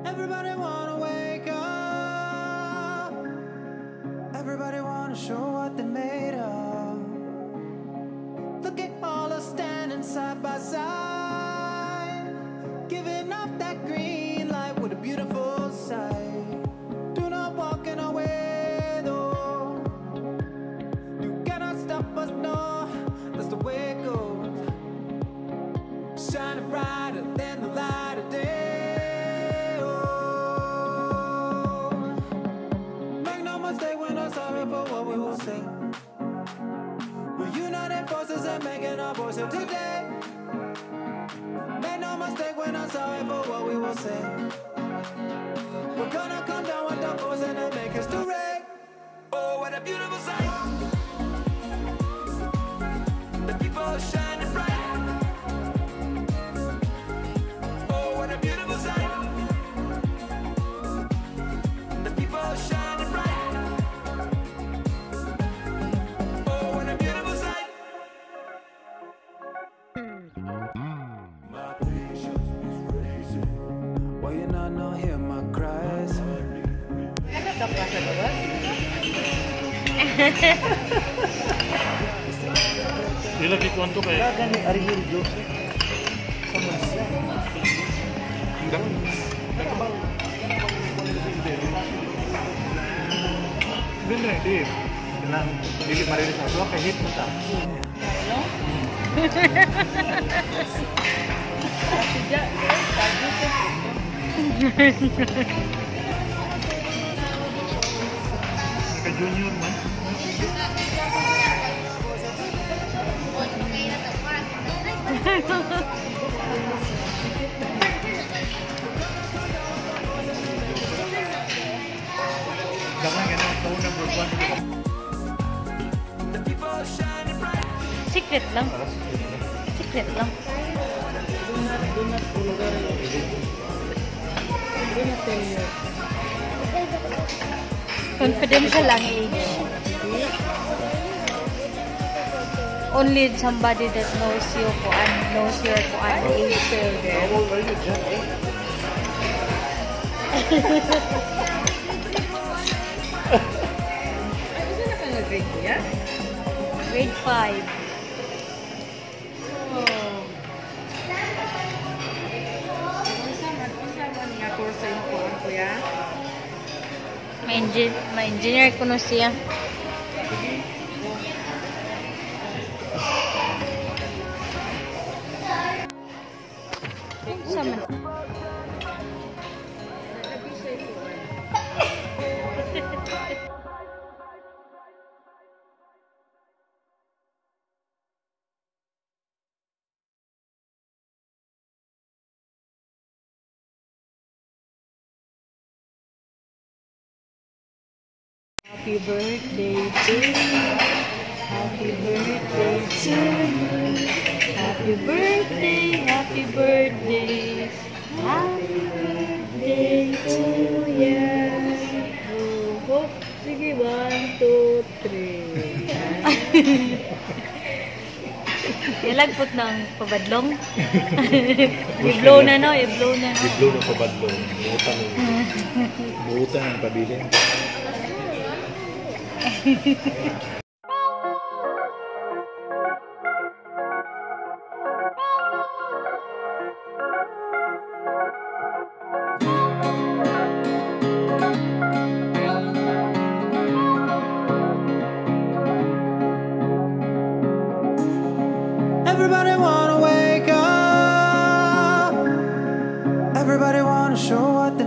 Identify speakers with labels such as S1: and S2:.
S1: Everybody wanna wake up. Everybody wanna show what they're made of. Look at all us standing side by side, giving off that green light. What a beautiful sight. Do not walk in our way though. You cannot stop us, no. That's the way it goes. Shining brighter than the light of day. Sorry for what we will say. We're united forces and making our voice heard today. Make no mistake, we're not sorry for what we will say. We're gonna come down with the force and then make history. Oh, what a beautiful sight. The people shining bright. Oh, what a beautiful sight. The people shining bright.
S2: Lagi tuan tuh kayak
S3: Gani Arigildo.
S2: bener di bilang dili marilis satu kayak hit mata.
S4: Tidak,
S2: Ke junior man. Jangan kena tahu na berbuat.
S4: secret lang. Secret lang. Confidential lang age. Only somebody that knows you knows your age. Grade 5. Ma-engineer ko na siya. Sama. Happy birthday to you. Happy birthday to you. Happy birthday, happy birthday. Happy birthday to you. Oh, sige, 1, 2, 3. Nalagpot ng pabadlong. I-blow na no, i-blow na no.
S2: I-blow ng pabadlong. Buutan ng pabiling.
S1: Everybody wanna wake up. Everybody wanna show what they